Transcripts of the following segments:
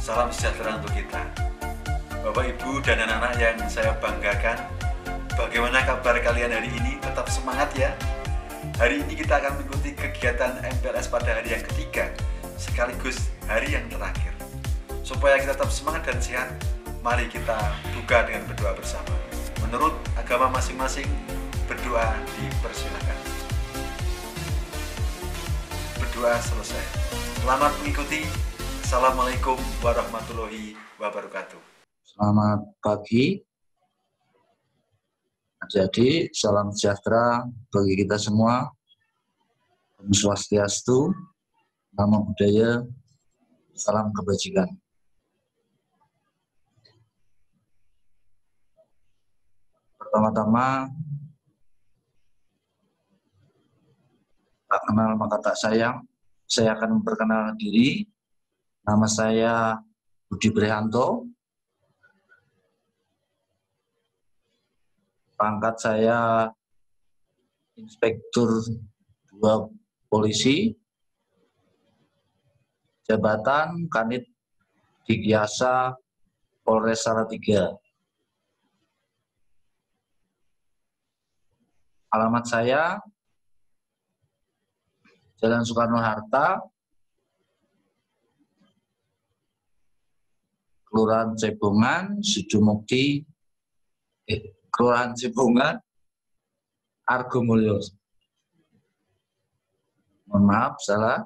Salam sejahtera untuk kita. Bapak, Ibu, dan anak-anak yang saya banggakan, bagaimana kabar kalian hari ini? Tetap semangat ya. Hari ini kita akan mengikuti kegiatan MPLS pada hari yang ketiga, sekaligus hari yang terakhir. Supaya kita tetap semangat dan sehat, mari kita buka dengan berdoa bersama. Menurut agama masing-masing, berdoa dipersilakan. Berdoa selesai. Selamat mengikuti. Assalamualaikum warahmatullahi wabarakatuh. Selamat pagi. Jadi, salam sejahtera bagi kita semua. Om Swastiastu, Namo Buddhaya, salam kebajikan. Pertama-tama, tak kenal maka tak sayang. Saya akan memperkenalkan diri. Nama saya Budi Prihanto. Pangkat saya Inspektur 2 Polisi. Jabatan Kanit Dikyasa Polres Salatiga. Alamat saya Jalan Soekarno-Hatta, Kelurahan Cebongan, Sudumukti, Kelurahan Cebongan, Argomulyo. Mohon maaf, salah.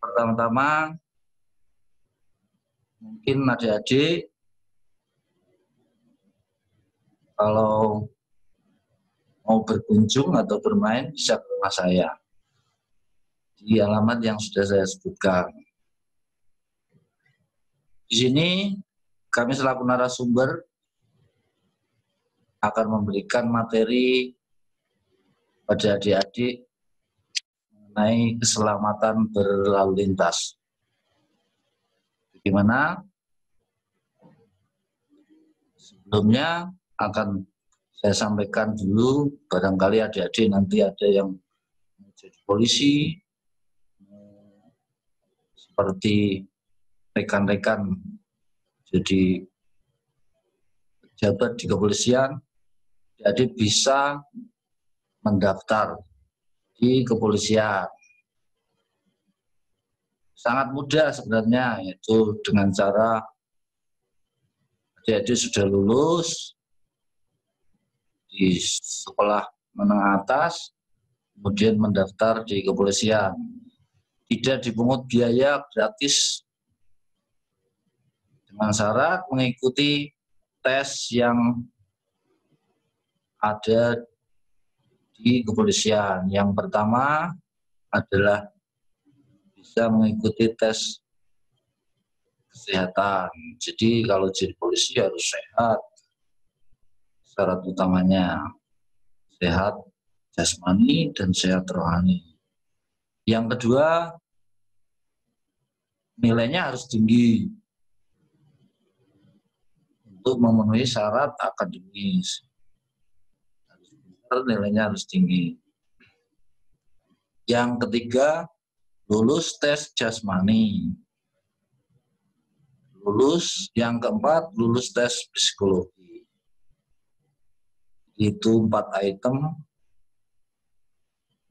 Pertama-tama, mungkin adik-adik kalau mau berkunjung atau bermain bisa ke rumah saya di alamat yang sudah saya sebutkan. Di sini kami selaku narasumber akan memberikan materi pada adik-adik mengenai keselamatan berlalu lintas. Bagaimana? Sebelumnya akan saya sampaikan dulu, barangkali adik-adik nanti ada yang menjadi polisi, seperti rekan-rekan jadi pejabat di kepolisian, jadi bisa mendaftar di kepolisian. Sangat mudah sebenarnya, yaitu dengan cara adik-adik sudah lulus di sekolah menengah atas, kemudian mendaftar di kepolisian. Tidak dipungut biaya, gratis, dengan syarat mengikuti tes yang ada di kepolisian. Yang pertama adalah bisa mengikuti tes kesehatan. Jadi kalau jadi polisi harus sehat. Syarat utamanya sehat jasmani dan sehat rohani. Yang kedua, nilainya harus tinggi untuk memenuhi syarat akademis. Nilainya harus tinggi. Yang ketiga, lulus tes jasmani. Yang keempat, lulus tes psikologi. Itu 4 item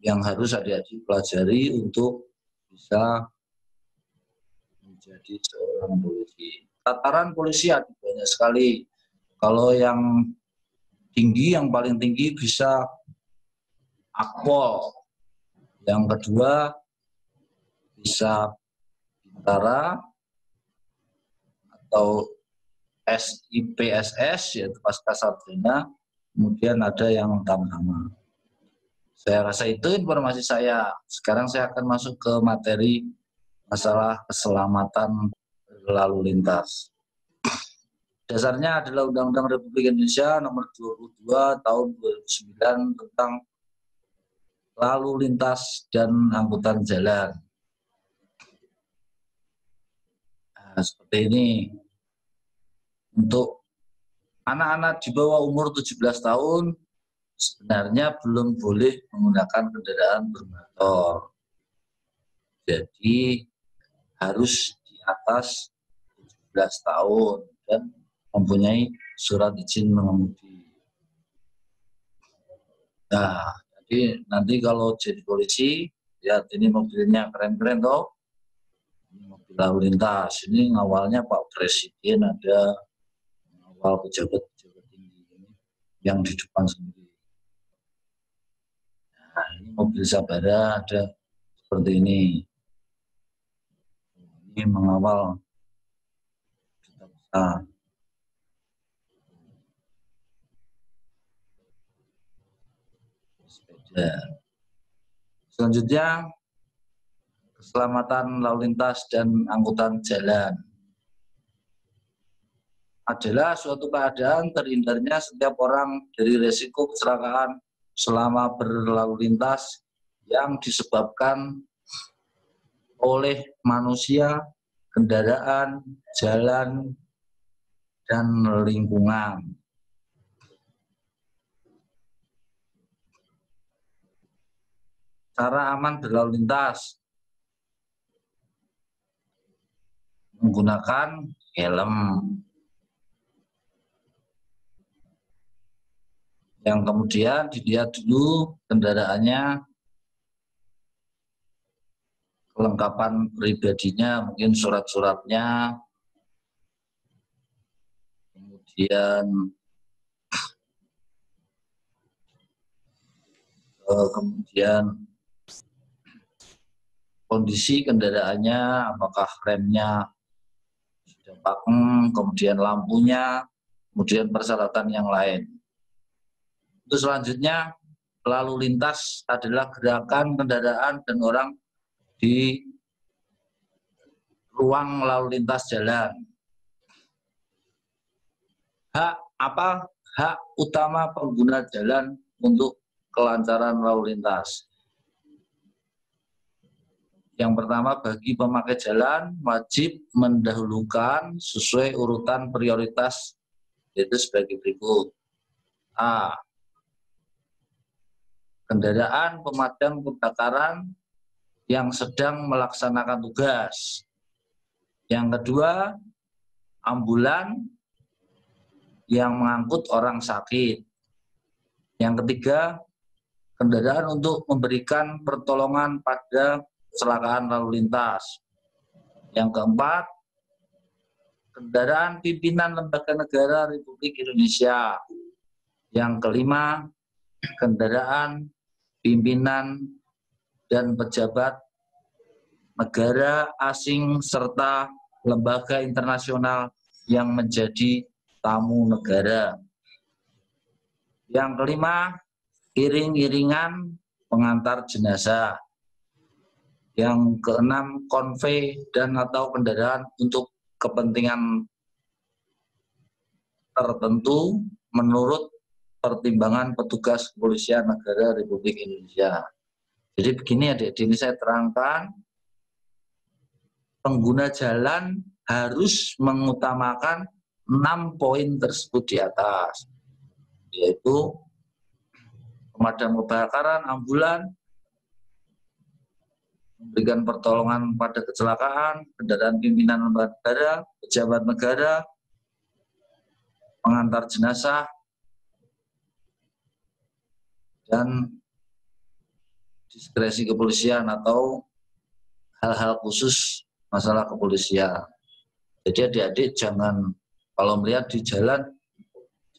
yang harus adik-adik pelajari untuk bisa menjadi seorang polisi. Tataran polisi ada banyak sekali. Kalau yang tinggi, yang paling tinggi bisa Akpol. Yang kedua bisa Bintara atau SIPSS, yaitu Pasca Sarjana. Kemudian ada yang utama-utama. Saya rasa itu informasi saya. Sekarang saya akan masuk ke materi masalah keselamatan berlalu lintas. Dasarnya adalah Undang-Undang Republik Indonesia Nomor 22 Tahun 2009 tentang lalu lintas dan angkutan jalan. Nah, seperti ini. Untuk anak-anak di bawah umur 17 tahun sebenarnya belum boleh menggunakan kendaraan bermotor. Jadi harus di atas 17 tahun dan mempunyai surat izin mengemudi. Nah, jadi nanti kalau jadi polisi, lihat ini mobilnya keren-keren toh. Ini mobil lalu lintas. Ini ngawalnya Pak Presiden, ada ngawal pejabat-pejabat tinggi ini yang di depan sendiri. Nah, ini mobil Sabara ada seperti ini. Ini mengawal duta besar. Sepeda. Selanjutnya, keselamatan lalu lintas dan angkutan jalan adalah suatu keadaan terhindarnya setiap orang dari risiko kecelakaan selama berlalu lintas yang disebabkan oleh manusia, kendaraan, jalan, dan lingkungan. Cara aman berlalu lintas: menggunakan helm. Yang kemudian dilihat dulu kendaraannya, kelengkapan pribadinya, mungkin surat-suratnya, kemudian kondisi kendaraannya, apakah remnya sudah pakem, kemudian lampunya, kemudian persyaratan yang lain. Itu selanjutnya, lalu lintas adalah gerakan kendaraan dan orang di ruang lalu lintas jalan. Hak utama pengguna jalan untuk kelancaran lalu lintas. Yang pertama, bagi pemakai jalan wajib mendahulukan sesuai urutan prioritas, yaitu sebagai berikut. A. Kendaraan pemadam kebakaran yang sedang melaksanakan tugas. Yang kedua, ambulan yang mengangkut orang sakit. Yang ketiga, kendaraan untuk memberikan pertolongan pada kecelakaan lalu lintas. Yang keempat, kendaraan pimpinan lembaga negara Republik Indonesia. Yang kelima, kendaraan pimpinan dan pejabat negara asing serta lembaga internasional yang menjadi tamu negara. Yang kelima, iring-iringan pengantar jenazah. Yang keenam, konvoi dan atau kendaraan untuk kepentingan tertentu menurut pertimbangan petugas kepolisian negara Republik Indonesia. Jadi begini adik-adik, ini saya terangkan, pengguna jalan harus mengutamakan 6 poin tersebut di atas, yaitu pemadam kebakaran, ambulan, memberikan pertolongan pada kecelakaan, kendaraan pimpinan lembaga negara, pejabat negara, pengantar jenazah, dan diskresi kepolisian atau hal-hal khusus masalah kepolisian. Jadi adik-adik jangan, kalau melihat di jalan,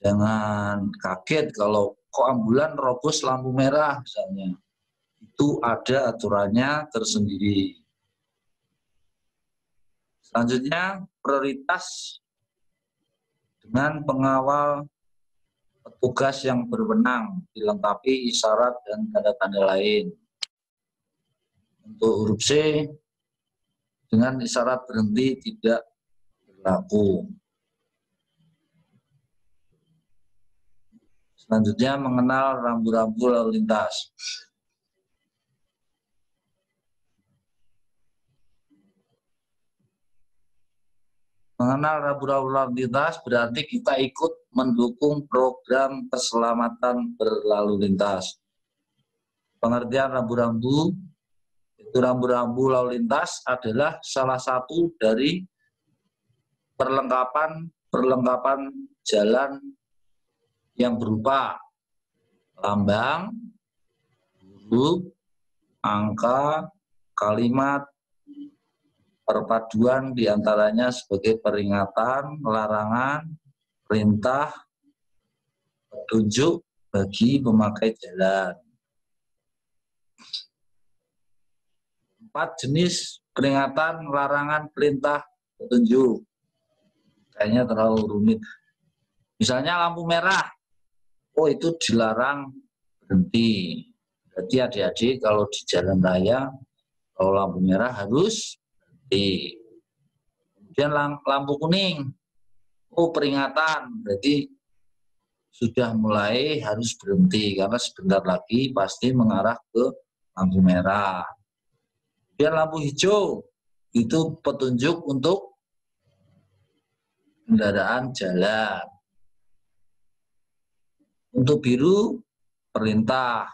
jangan kaget kalau kok ambulan robos lampu merah misalnya. Itu ada aturannya tersendiri. Selanjutnya, prioritas dengan pengawal petugas yang berwenang, dilengkapi isyarat dan tanda-tanda lain. Untuk huruf C, dengan isyarat berhenti tidak berlaku. Selanjutnya, mengenal rambu-rambu lalu lintas. Mengenal rambu-rambu lalu lintas berarti kita ikut mendukung program keselamatan berlalu lintas. Pengertian rambu-rambu Rambu-rambu lalu lintas adalah salah satu dari perlengkapan jalan yang berupa lambang, huruf, angka, kalimat, perpaduan diantaranya sebagai peringatan, larangan, perintah, petunjuk bagi pemakai jalan. 4 jenis peringatan, larangan, perintah, petunjuk. Kayaknya terlalu rumit. Misalnya lampu merah, oh itu dilarang berhenti. Berarti adik-adik kalau di jalan raya, kalau lampu merah harus berhenti. Kemudian lampu kuning, oh peringatan, berarti sudah mulai harus berhenti karena sebentar lagi pasti mengarah ke lampu merah. Kemudian lampu hijau, itu petunjuk untuk kendaraan jalan. Untuk biru, perintah.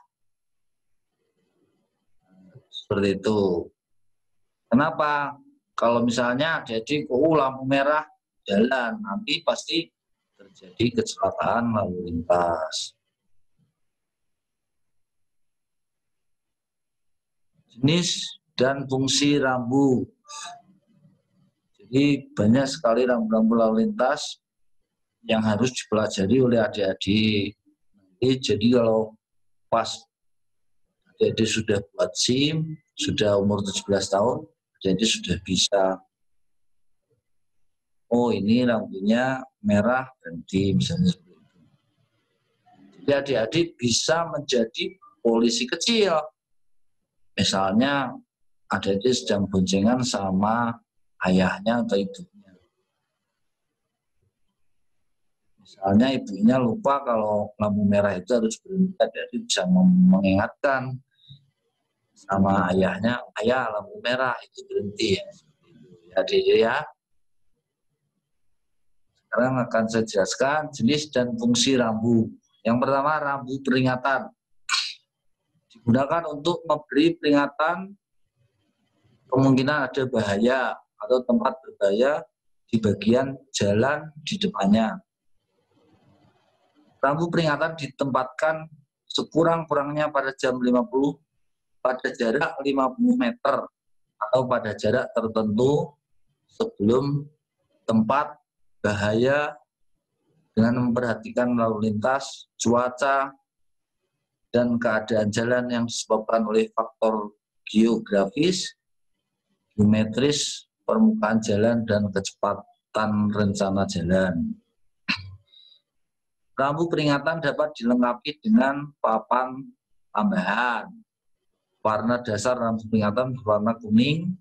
Seperti itu. Kenapa? Kalau misalnya jadi lampu merah jalan, nanti pasti terjadi kecelakaan lalu lintas. Jenis dan fungsi rambu. Jadi banyak sekali rambu-rambu lalu lintas yang harus dipelajari oleh adik-adik. Jadi kalau pas adik-adik sudah buat SIM, sudah umur 17 tahun, jadi sudah bisa. Oh ini rambunya merah berhenti misalnya seperti itu. Jadi adik-adik bisa menjadi polisi kecil. Misalnya adik-adik sedang boncengan sama ayahnya atau ibunya. Misalnya ibunya lupa kalau lampu merah itu harus berhenti, adik-adik bisa mengingatkan sama ayahnya, ayah lampu merah itu berhenti ya. Adik-adik ya. Sekarang akan saya jelaskan jenis dan fungsi rambu. Yang pertama, rambu peringatan. Digunakan untuk memberi peringatan kemungkinan ada bahaya atau tempat berbahaya di bagian jalan di depannya. Rambu peringatan ditempatkan sekurang-kurangnya pada jam 50 pada jarak 50 meter atau pada jarak tertentu sebelum tempat bahaya dengan memperhatikan lalu lintas, cuaca, dan keadaan jalan yang disebabkan oleh faktor geografis, geometris, permukaan jalan, dan kecepatan rencana jalan. Rambu peringatan dapat dilengkapi dengan papan tambahan. Warna dasar rambu peringatan berwarna kuning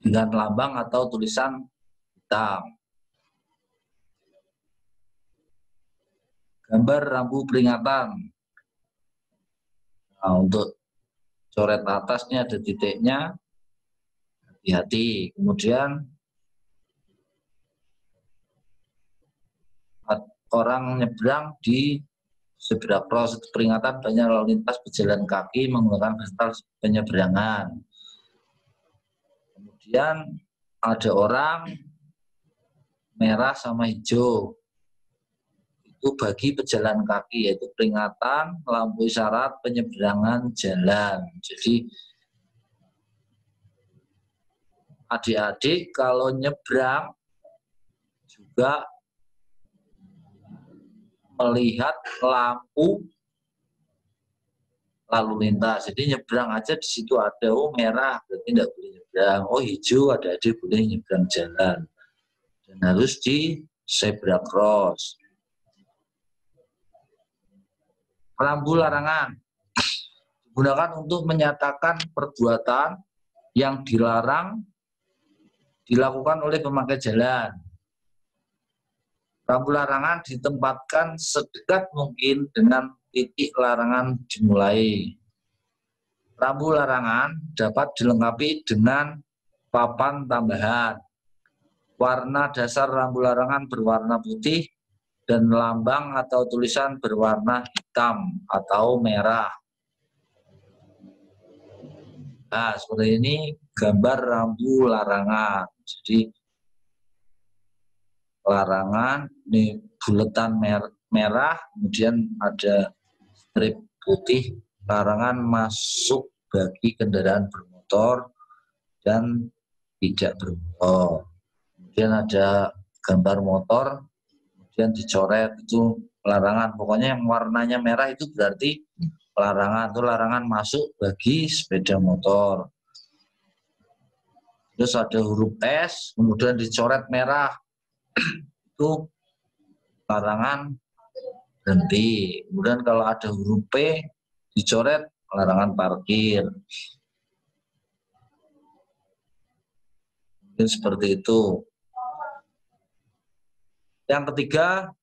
dengan lambang atau tulisan hitam. Gambar rambu peringatan. Nah, untuk coret atasnya ada titiknya, hati-hati. Kemudian orang nyebrang di zebra cross, peringatan banyak lalu lintas pejalan kaki menggunakan fasilitas penyeberangan. Kemudian ada orang merah sama hijau. Itu bagi pejalan kaki, yaitu peringatan, lampu isyarat, penyeberangan jalan. Jadi adik-adik kalau nyebrang juga melihat lampu lalu lintas. Jadi nyebrang aja di situ ada, oh merah berarti tidak boleh nyebrang, oh hijau adik-adik boleh nyebrang jalan. Dan harus di zebra cross. Rambu larangan digunakan untuk menyatakan perbuatan yang dilarang dilakukan oleh pemakai jalan. Rambu larangan ditempatkan sedekat mungkin dengan titik larangan dimulai. Rambu larangan dapat dilengkapi dengan papan tambahan. Warna dasar rambu larangan berwarna putih dan lambang atau tulisan berwarna hitam atau merah. Nah, seperti ini gambar rambu larangan. Jadi larangan ini buletan merah, kemudian ada strip putih, larangan masuk bagi kendaraan bermotor dan tidak bermotor. Kemudian ada gambar motor, kemudian dicoret itu larangan. Pokoknya yang warnanya merah itu berarti larangan, itu larangan masuk bagi sepeda motor. Terus ada huruf S, kemudian dicoret merah, itu larangan berhenti. Kemudian kalau ada huruf P, dicoret larangan parkir. Mungkin seperti itu. Yang ketiga,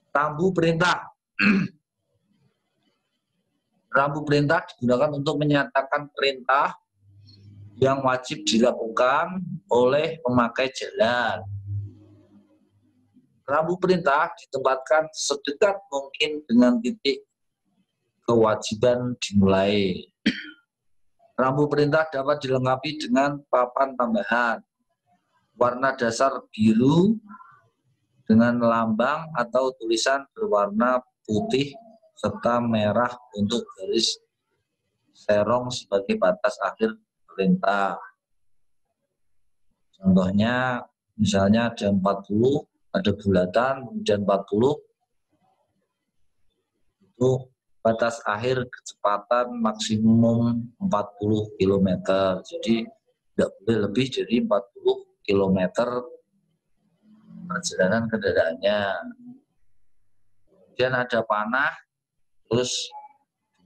rambu perintah. Rambu perintah digunakan untuk menyatakan perintah yang wajib dilakukan oleh pemakai jalan. Rambu perintah ditempatkan sedekat mungkin dengan titik kewajiban dimulai. Rambu perintah dapat dilengkapi dengan papan tambahan warna dasar biru dengan lambang atau tulisan berwarna putih serta merah untuk garis serong sebagai batas akhir perintah. Contohnya misalnya ada 40, ada bulatan, kemudian 40 itu batas akhir kecepatan maksimum 40 km. Jadi tidak boleh lebih dari 40 km perjalanan kendaraannya. Kemudian ada panah, terus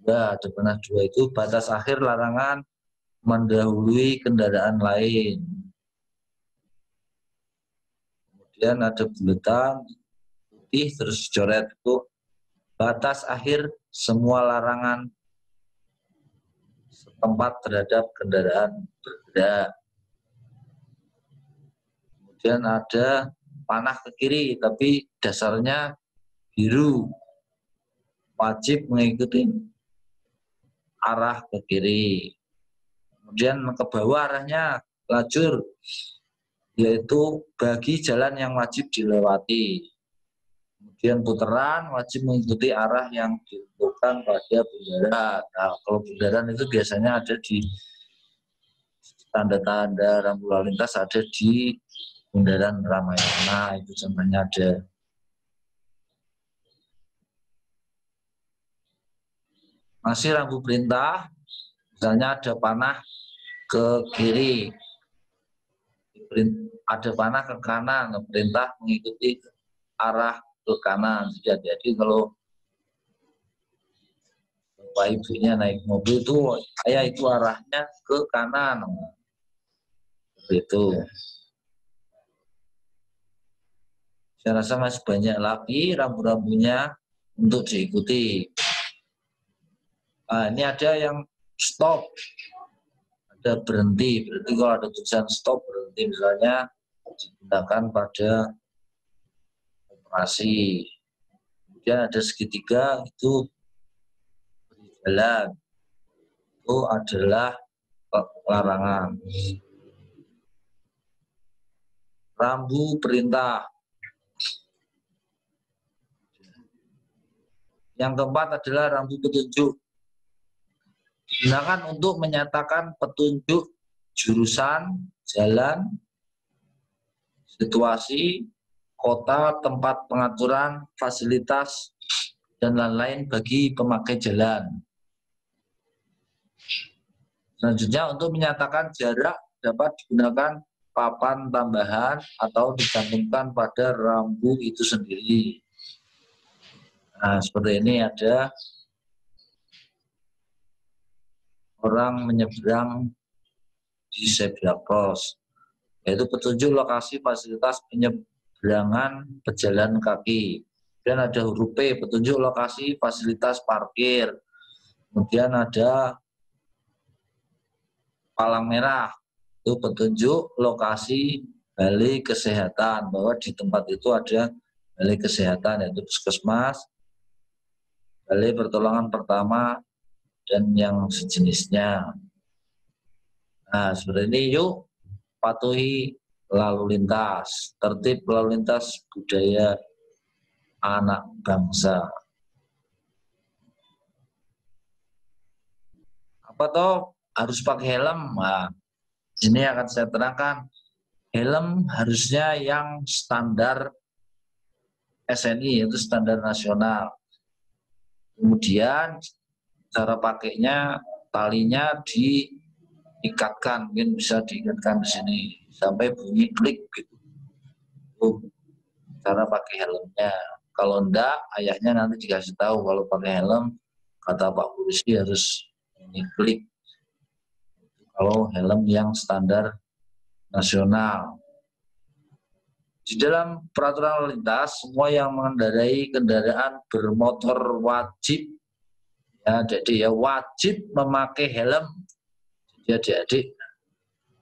ada panah 2 itu batas akhir larangan mendahului kendaraan lain. Kemudian ada buletan putih terus dicoret itu batas akhir semua larangan setempat terhadap kendaraan bergerak. Kemudian ada panah ke kiri tapi dasarnya biru, wajib mengikuti arah ke kiri. Kemudian ke bawah arahnya lajur, yaitu bagi jalan yang wajib dilewati. Kemudian putaran wajib mengikuti arah yang ditentukan pada bundaran. Nah, kalau bundaran itu biasanya ada di tanda-tanda rambu lalu lintas, ada di bundaran Ramayana, itu contohnya ada. Masih rambu perintah, misalnya ada panah ke kiri, ada panah ke kanan, perintah mengikuti arah ke kanan. Jadi kalau bapak ibunya naik mobil itu, saya itu arahnya ke kanan, itu. Saya rasa masih banyak lagi rambu-rambunya untuk diikuti. Nah, ini ada yang stop, ada berhenti. Berarti kalau ada tulisan stop berhenti misalnya digunakan pada operasi. Kemudian ada segitiga itu berjalan, itu adalah larangan. Rambu perintah. Yang keempat adalah rambu petunjuk. Digunakan untuk menyatakan petunjuk jurusan, jalan, situasi, kota, tempat pengaturan, fasilitas, dan lain-lain bagi pemakai jalan. Selanjutnya untuk menyatakan jarak dapat digunakan papan tambahan atau dicantumkan pada rambu itu sendiri. Nah, seperti ini ada orang menyeberang di zebra cross, yaitu petunjuk lokasi fasilitas penyeberangan pejalan kaki. Kemudian ada huruf P, petunjuk lokasi fasilitas parkir. Kemudian ada palang merah, itu petunjuk lokasi balai kesehatan, bahwa di tempat itu ada balai kesehatan, yaitu puskesmas, balai pertolongan pertama, dan yang sejenisnya. Nah, seperti ini yuk patuhi lalu lintas, tertib lalu lintas budaya anak bangsa. Apa toh harus pakai helm? Nah, ini akan saya terangkan. Helm harusnya yang standar SNI, yaitu standar nasional. Kemudian cara pakainya, talinya diikatkan, mungkin bisa diikatkan di sini sampai bunyi klik gitu. Itu cara pakai helmnya. Kalau enggak, ayahnya nanti dikasih tahu kalau pakai helm, kata Pak Polisi harus bunyi klik. Kalau helm yang standar nasional. Di dalam peraturan lalu lintas, semua yang mengendarai kendaraan bermotor wajib, ya, jadi ya wajib memakai helm. Jadi adik-adik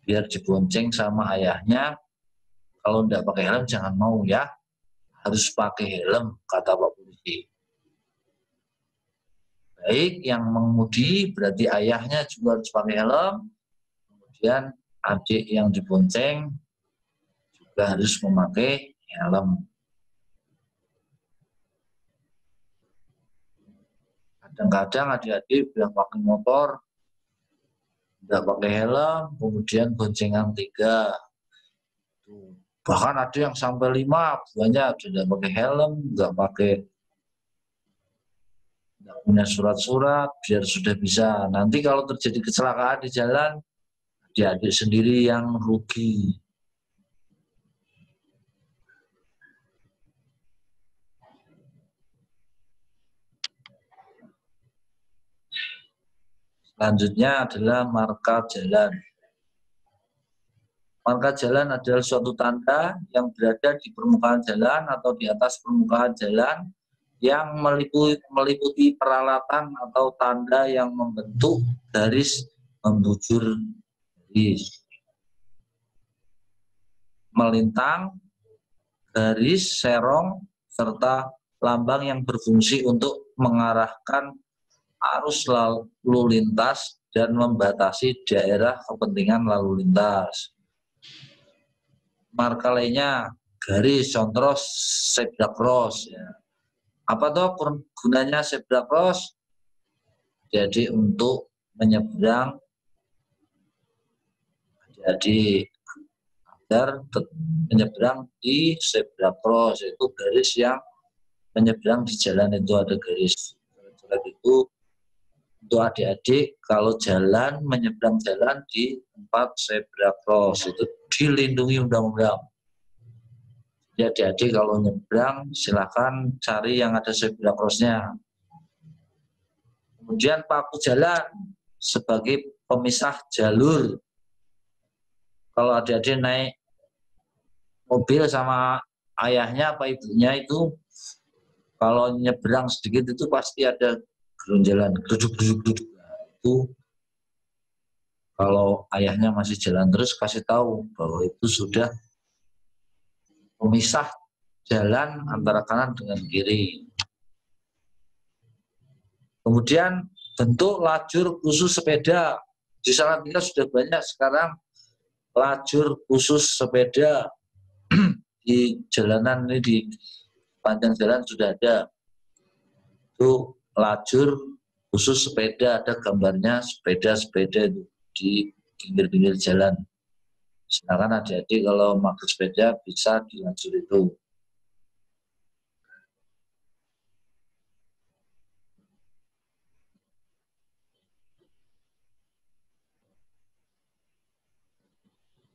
biar dibonceng sama ayahnya, kalau tidak pakai helm jangan mau ya, harus pakai helm, kata Pak Polisi. Baik yang mengemudi berarti ayahnya juga harus pakai helm, kemudian adik yang dibonceng juga harus memakai helm. Kadang-kadang adik-adik bilang pakai motor, tidak pakai helm, kemudian boncengan 3. Bahkan ada yang sampai 5, banyak tidak pakai helm, tidak punya surat-surat, biar sudah bisa. Nanti kalau terjadi kecelakaan di jalan, adik-adik sendiri yang rugi. Selanjutnya adalah marka jalan. Marka jalan adalah suatu tanda yang berada di permukaan jalan atau di atas permukaan jalan yang meliputi peralatan atau tanda yang membentuk garis membujur garis. Melintang, garis, serong, serta lambang yang berfungsi untuk mengarahkan arus lalu lintas dan membatasi daerah kepentingan lalu lintas. Marka lainnya garis, contoh zebra cross. Ya. Apa toh gunanya zebra cross? Jadi untuk menyeberang, jadi agar menyeberang di zebra cross, itu garis yang menyeberang di jalan itu ada garis. Itu untuk adik-adik kalau jalan menyeberang jalan di tempat zebra cross itu dilindungi undang-undang. Jadi adik-adik kalau nyebrang silakan cari yang ada zebra cross-nya. Kemudian paku jalan sebagai pemisah jalur. Kalau adik-adik naik mobil sama ayahnya apa ibunya itu, kalau nyebrang sedikit itu pasti ada gerunjalan, geruduk-geruduk. Itu kalau ayahnya masih jalan terus kasih tahu bahwa itu sudah pemisah jalan antara kanan dengan kiri. Kemudian bentuk lajur khusus sepeda. Di Salatiga sudah banyak sekarang lajur khusus sepeda di jalanan ini, di panjang jalan sudah ada. Itu lajur khusus sepeda, ada gambarnya sepeda-sepeda di pinggir-pinggir jalan. Silakan adik-adik kalau pakai sepeda bisa di lajur itu.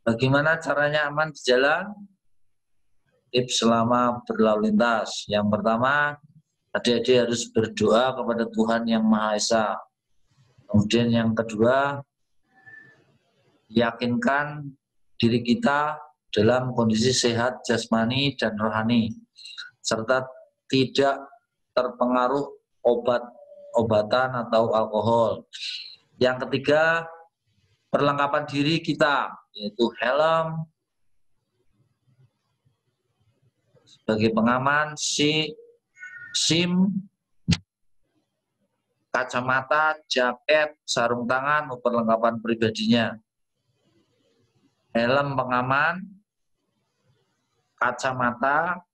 Bagaimana caranya aman di jalan? Tips selama berlalu lintas. Yang pertama, adik-adik harus berdoa kepada Tuhan Yang Maha Esa. Kemudian yang kedua, yakinkan diri kita dalam kondisi sehat jasmani dan rohani, serta tidak terpengaruh obat-obatan atau alkohol. Yang ketiga, perlengkapan diri kita, yaitu helm sebagai pengaman, SIM, kacamata, jaket, sarung tangan, perlengkapan pribadinya. Helm pengaman, kacamata,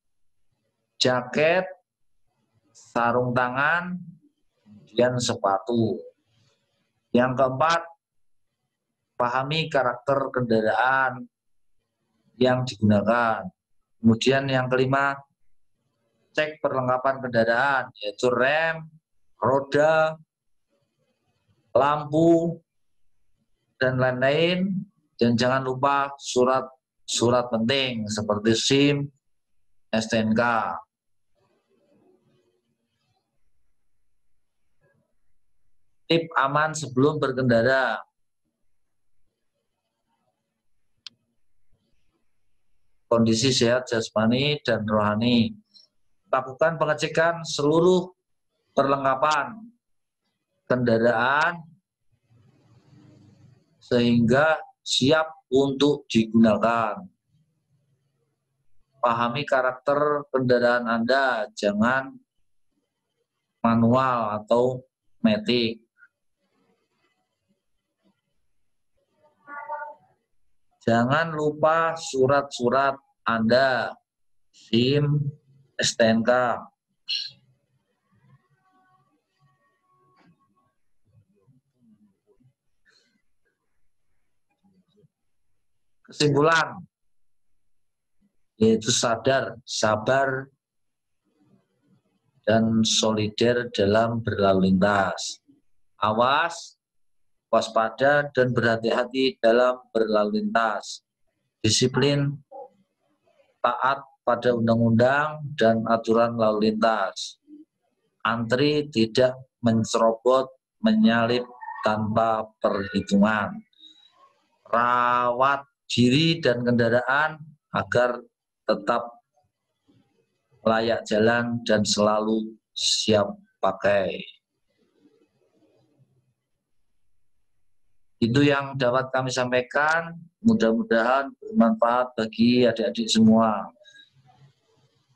jaket, sarung tangan, kemudian sepatu. Yang keempat, pahami karakter kendaraan yang digunakan. Kemudian yang kelima, cek perlengkapan kendaraan, yaitu rem, roda, lampu, dan lain-lain. Dan jangan lupa surat penting seperti SIM, STNK. Tip aman sebelum berkendara. Kondisi sehat jasmani dan rohani. Lakukan pengecekan seluruh perlengkapan kendaraan sehingga siap untuk digunakan. Pahami karakter kendaraan Anda, jangan manual atau matic. Jangan lupa surat-surat Anda, SIM, STNK. Kesimpulan, yaitu sadar, sabar, dan solider dalam berlalu lintas. Awas, waspada, dan berhati-hati dalam berlalu lintas. Disiplin, taat pada undang-undang dan aturan lalu lintas. Antri tidak mencerobot, menyalip tanpa perhitungan. Rawat diri dan kendaraan agar tetap layak jalan dan selalu siap pakai. Itu yang dapat kami sampaikan, mudah-mudahan bermanfaat bagi adik-adik semua.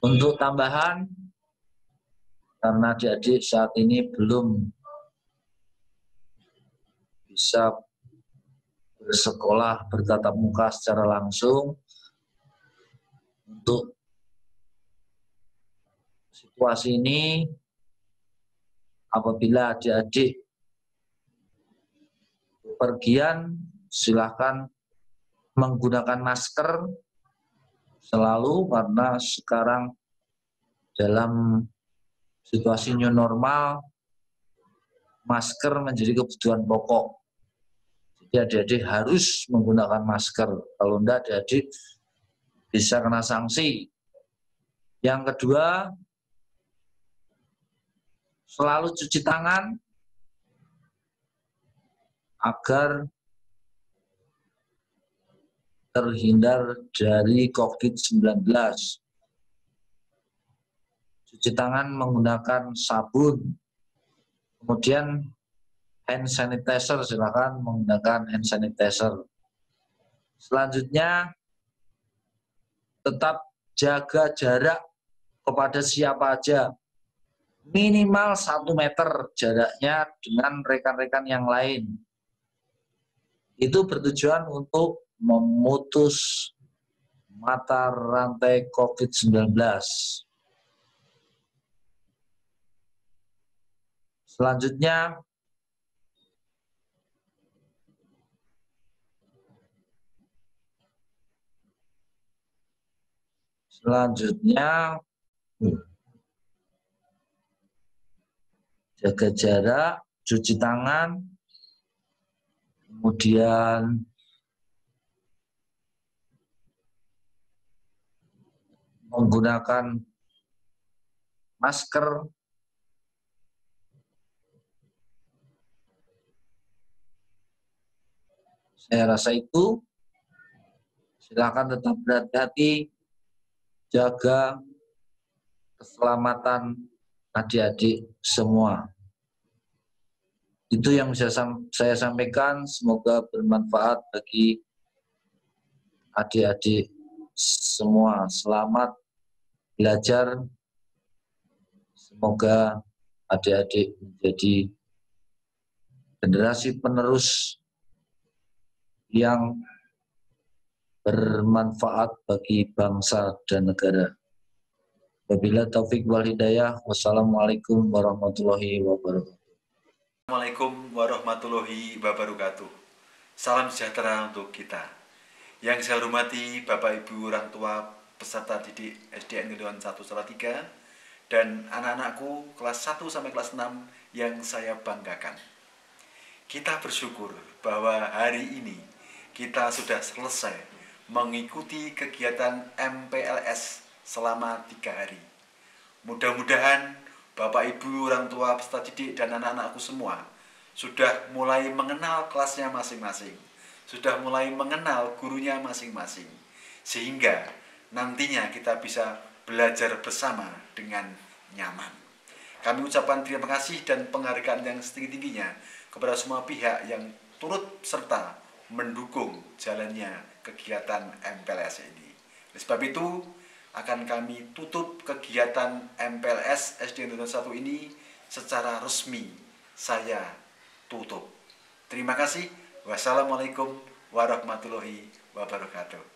Untuk tambahan, karena adik-adik saat ini belum bisa bersekolah bertatap muka secara langsung, untuk situasi ini apabila adik-adik bepergian, silakan menggunakan masker selalu, karena sekarang dalam situasi new normal masker menjadi kebutuhan pokok. Jadi adik-adik harus menggunakan masker. Kalau enggak, adik-adik bisa kena sanksi. Yang kedua, selalu cuci tangan agar terhindar dari COVID-19. Cuci tangan menggunakan sabun. Kemudian hand sanitizer, silakan menggunakan hand sanitizer. Selanjutnya, tetap jaga jarak kepada siapa aja. Minimal 1 meter jaraknya dengan rekan-rekan yang lain. Itu bertujuan untuk memutus mata rantai COVID-19. Selanjutnya, jaga jarak, cuci tangan, kemudian menggunakan masker, saya rasa itu. Silakan tetap berhati-hati, jaga keselamatan adik-adik semua. Itu yang bisa saya sampaikan, semoga bermanfaat bagi adik-adik semua. Selamat belajar, semoga adik-adik menjadi generasi penerus yang bermanfaat bagi bangsa dan negara. Wabillahi taufik wal hidayah. Wassalamualaikum warahmatullahi wabarakatuh. Assalamualaikum warahmatullahi wabarakatuh. Salam sejahtera untuk kita. Yang saya hormati Bapak Ibu orang tua peserta didik SD Negeri 1 Salatiga dan anak-anakku kelas 1 sampai kelas 6 yang saya banggakan. Kita bersyukur bahwa hari ini kita sudah selesai mengikuti kegiatan MPLS selama 3 hari. Mudah-mudahan Bapak Ibu orang tua peserta didik dan anak-anakku semua sudah mulai mengenal kelasnya masing-masing, sudah mulai mengenal gurunya masing-masing, sehingga nantinya kita bisa belajar bersama dengan nyaman. Kami ucapkan terima kasih dan penghargaan yang setinggi-tingginya kepada semua pihak yang turut serta mendukung jalannya kegiatan MPLS ini. Oleh sebab itu, akan kami tutup kegiatan MPLS SD Negeri 1 ini secara resmi. Saya tutup. Terima kasih. Wassalamualaikum warahmatullahi wabarakatuh.